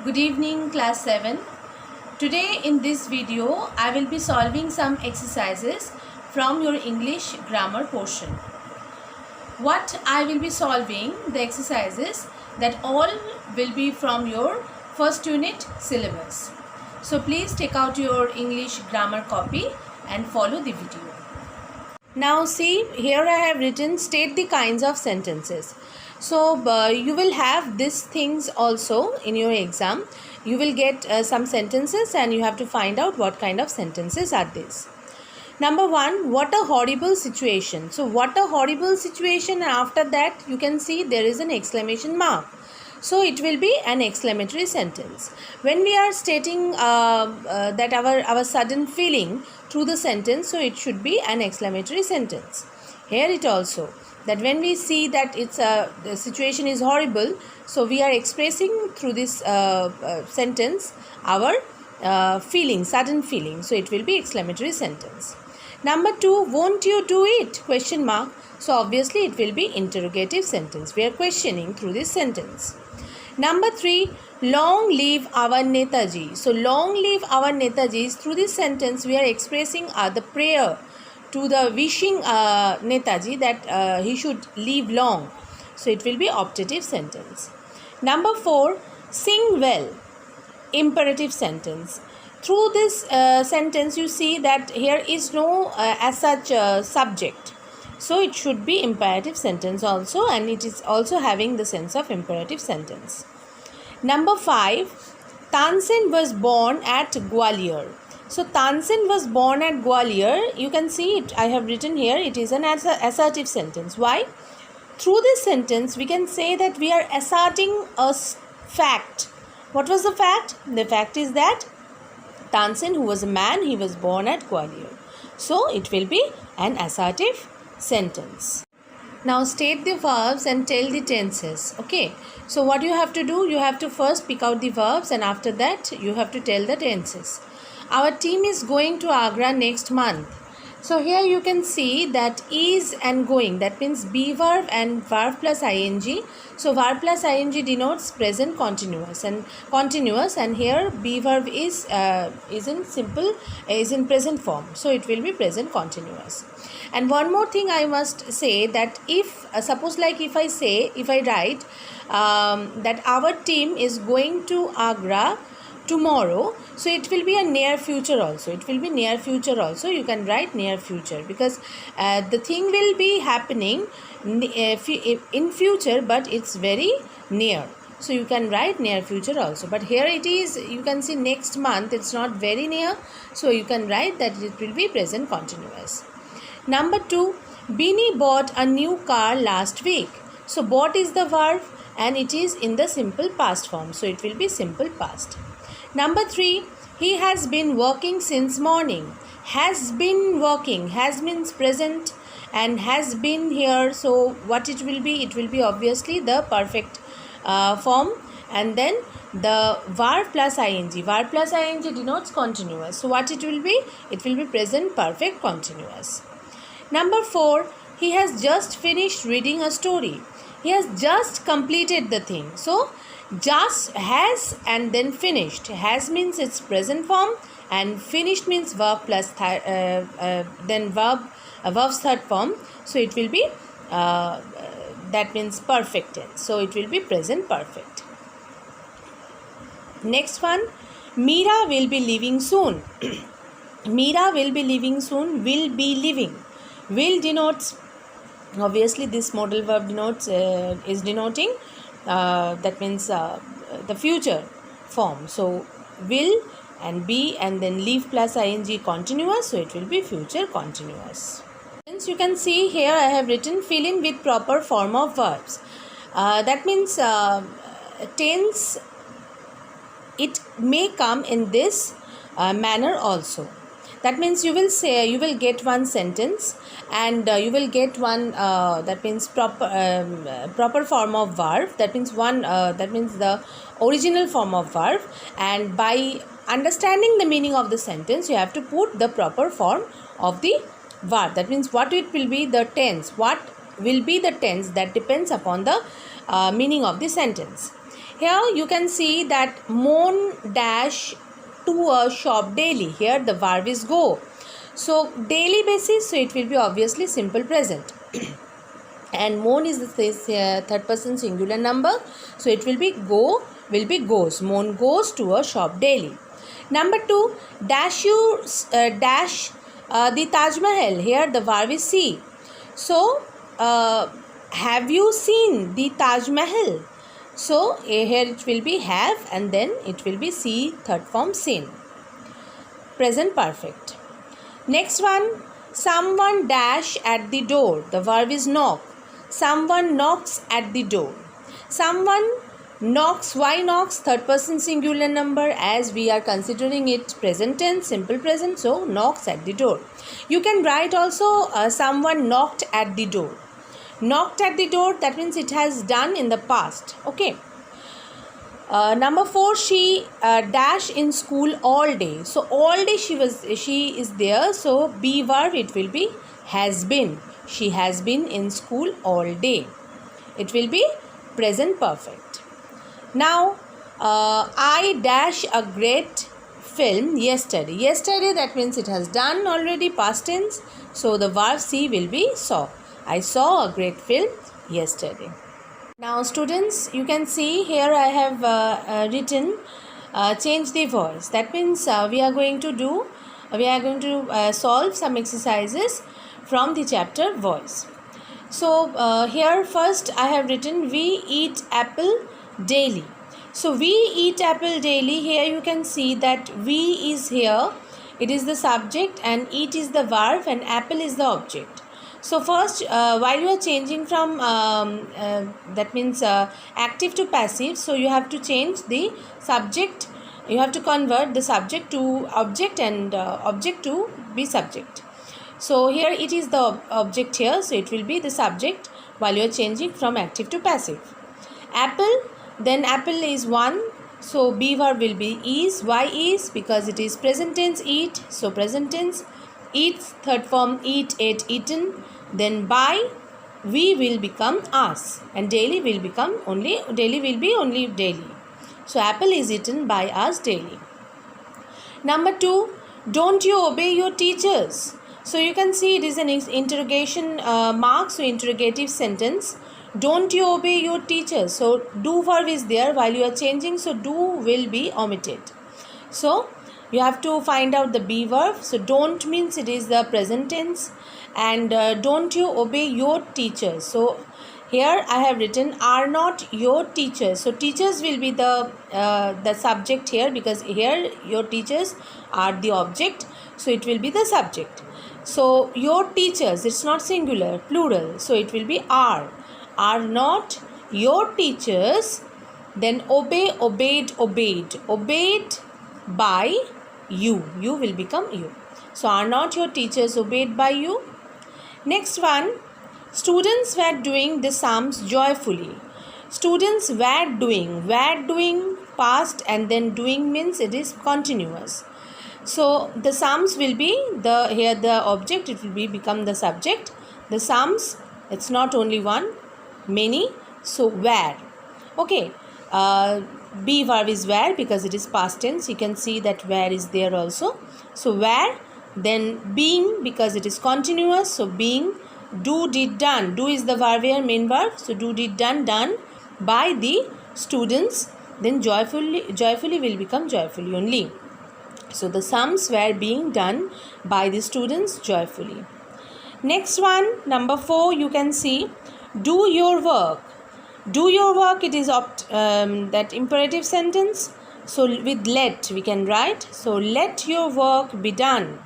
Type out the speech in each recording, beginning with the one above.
Good evening, class 7. Today in this video I will be solving some exercises from your English grammar portion. What I will be solving the exercises that all will be from your first unit syllabus. So please take out your English grammar copy and follow the video. Now see, here I have written state the kinds of sentences. So you will have these things also in your exam. You will get some sentences and you have to find out what kind of sentences are these. Number 1, what a horrible situation. So what a horrible situation, and after that you can see there is an exclamation mark. So it will be an exclamatory sentence. When we are stating that our sudden feeling through the sentence, so it should be an exclamatory sentence. Here it also, that when we see that the situation is horrible, so we are expressing through this sentence our feeling, sudden feeling. So it will be exclamatory sentence. Number 2, won't you do it? Question mark. So obviously it will be interrogative sentence. We are questioning through this sentence. Number 3, long live our Netaji. So long live our Netaji. Through this sentence we are expressing the prayer to the wishing Netaji that he should live long. So it will be optative sentence. Number 4, sing well. Imperative sentence. Through this sentence you see that here is no as such subject. So it should be imperative sentence also, and it is also having the sense of imperative sentence. Number 5, Tansen was born at Gwalior. So Tansen was born at Gwalior. You can see it, I have written here, it is an assertive sentence. Why? Through this sentence we can say that we are asserting a fact. What was the fact? The fact is that Tansen, who was a man, he was born at Gwalior. So it will be an assertive sentence. Now state the verbs and tell the tenses. Okay. So what you have to do, you have to first pick out the verbs, and after that you have to tell the tenses. Our team is going to Agra next month. So here you can see that is and going, that means be verb and verb plus ing. So verb plus ing denotes present continuous, and here be verb is in present form. So it will be present continuous. And one more thing I must say, that if suppose like if I write that our team is going to Agra tomorrow, so it will be a near future also. It will be near future also. You can write near future because the thing will be happening in future, but it's very near. So you can write near future also. But here it is, you can see next month, it's not very near. So you can write that it will be present continuous. Number 2, Bini bought a new car last week. So bought is the verb and it is in the simple past form. So it will be simple past. Number 3, he has been working since morning. Has been working. Has means present and has been here. So what it will be? It will be obviously the perfect form, and then the verb plus ing. Verb plus ing denotes continuous. So what it will be? It will be present perfect continuous. Number 4, he has just finished reading a story. He has just completed the thing. So just, has, and then finished. Has means its present form, and finished means verb plus then verb's third form. So it will be that means perfect tense. So it will be present perfect. Next one, Meera will be leaving soon. Meera will be leaving soon. Will be leaving. Will denotes, obviously this modal verb denotes is denoting that means the future form. So will and be and then leave plus ing continuous. So it will be future continuous. Since you can see here I have written fill in with proper form of verbs. That means tense, it may come in this manner also. That means you will say, you will get one sentence and you will get one that means proper form of verb. That means that means the original form of verb, and by understanding the meaning of the sentence you have to put the proper form of the verb. That means what it will be the tense. What will be the tense, that depends upon the meaning of the sentence. Here you can see that Mon dash to a shop daily. Here the verb is go. So daily basis, so it will be obviously simple present. And Mon is the third person singular number, so it will be go, will be goes. Mon goes to a shop daily. Number 2, dash you dash the Taj Mahal. Here the verb is see. So have you seen the Taj Mahal? So here it will be have, and then it will be see, third form seen. Present perfect. Next one, someone dash at the door. The verb is knock. Someone knocks at the door. Someone knocks. Why knocks? Third person singular number, as we are considering it present tense, simple present. So knocks at the door. You can write also someone knocked at the door. Knocked at the door, that means it has done in the past. Okay. Number 4, she dash in school all day. So all day she is there. So be verb, it will be has been. She has been in school all day. It will be present perfect. Now I dash a great film yesterday. Yesterday, that means it has done already, past tense. So the verb see will be saw. I saw a great film yesterday. Now students, you can see here I have written change the voice. That means we are going to solve some exercises from the chapter voice. So here first I have written we eat apple daily. So we eat apple daily. Here you can see that we is here, it is the subject, and eat is the verb, and apple is the object. So first while you are changing from that means active to passive, so you have to change the subject. You have to convert the subject to object and object to be subject. So here it is the object here, so it will be the subject while you are changing from active to passive. Apple, then apple is one, so be verb will be is. Why is? Because it is present tense eat, so present tense. Eats, third form eat, ate, eaten. Then by, we will become us, and daily will become only, daily will be only daily. So apple is eaten by us daily. Number 2, don't you obey your teachers? So you can see it is an interrogation mark, so interrogative sentence. Don't you obey your teachers? So do verb is there while you are changing, so do will be omitted. So you have to find out the be verb. So don't means it is the present tense, and don't you obey your teachers. So here I have written are not your teachers. So teachers will be the subject here, because here your teachers are the object, so it will be the subject. So your teachers, it's not singular, plural, so it will be are not your teachers. Then obey, obeyed, obeyed, obeyed by you, you will become you. So are not your teachers obeyed by you. Next one, students were doing the sums joyfully. Students were doing past, and then doing means it is continuous. So the sums will be the, here the object, it will be become the subject. The sums, it's not only one, many. So where, okay, be verb is where, because it is past tense. You can see that where is there also. So where, then being, because it is continuous. So being, do, did, done. Do is the verb here, main verb. So do, did, done by the students. Then joyfully will become joyfully only. So the sums were being done by the students joyfully. Next one, number 4, you can see do your work. Do your work, it is that imperative sentence. So with let we can write. So let your work be done.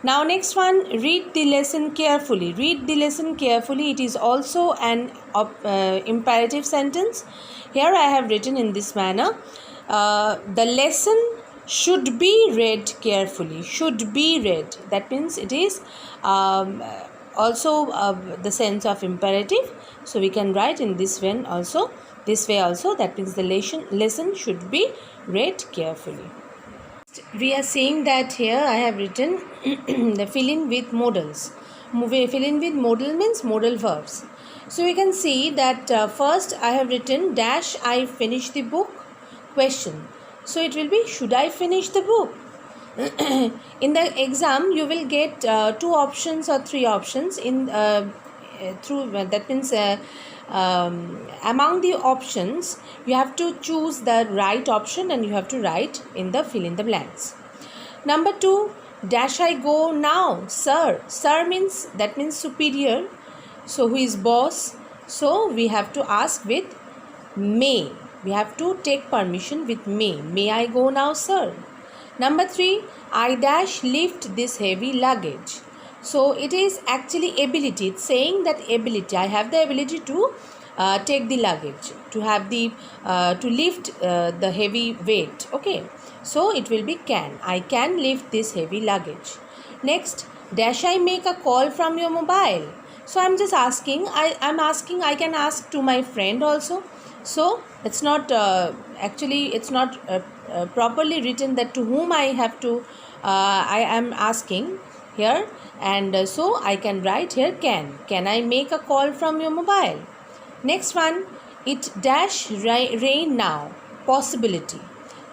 Now next one, read the lesson carefully. Read the lesson carefully, it is also an imperative sentence. Here I have written in this manner, the lesson should be read carefully. Should be read, that means it is also the sense of imperative. So we can write in this way also, that means the lesson should be read carefully. We are saying that here I have written the fill in with modals. Fill in with modal means modal verbs. So you can see that first I have written dash I finish the book question. So it will be should I finish the book? In the exam you will get 2 options or 3 options in through that means among the options you have to choose the right option and you have to write in the fill in the blanks. Number 2, dash I go now, sir. Sir means that means superior. So who is boss? So we have to ask with may. We have to take permission with may. May I go now, sir? Number 3, I dash lift this heavy luggage. So it is actually ability. It's saying that ability. I have the ability to take the luggage, to have the to lift the heavy weight. Okay. So it will be can. I can lift this heavy luggage. Next, dash I make a call from your mobile. So I'm just asking. I'm asking. I can ask to my friend also. So it's not actually it's not properly written that to whom I have to. I am asking here, and so I can write here can. Can I make a call from your mobile? Next one, it dash rain now. Possibility.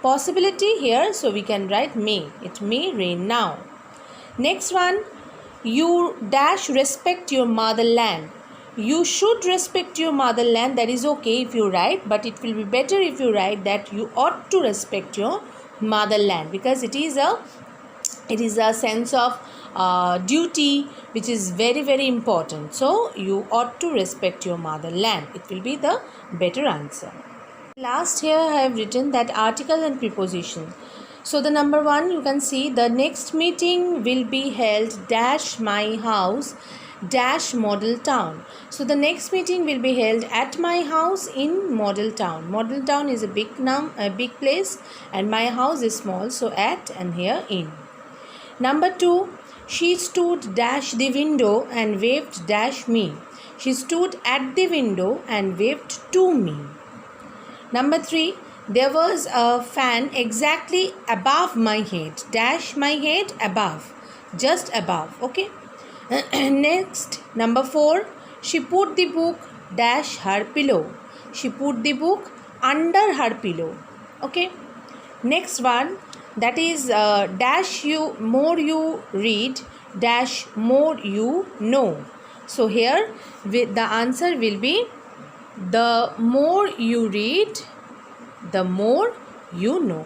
Possibility here, so we can write may. It may rain now. Next one, you dash respect your motherland. You should respect your motherland. That is okay if you write, but it will be better if you write that you ought to respect your motherland, because it is a sense of duty which is very, very important. So you ought to respect your motherland. It will be the better answer. Last here I have written that article and preposition. So the number 1, you can see the next meeting will be held dash my house dash model town. So the next meeting will be held at my house in model town. Model town is a big place and my house is small, so at and here in. Number 2, she stood dash the window and waved dash me. She stood at the window and waved to me. Number 3, there was a fan exactly above my head. Dash my head above. Just above. Okay. Next, number 4, she put the book dash her pillow. She put the book under her pillow. Okay. Next one, that is dash you more you read dash more you know. So here the answer will be the more you read, the more you know.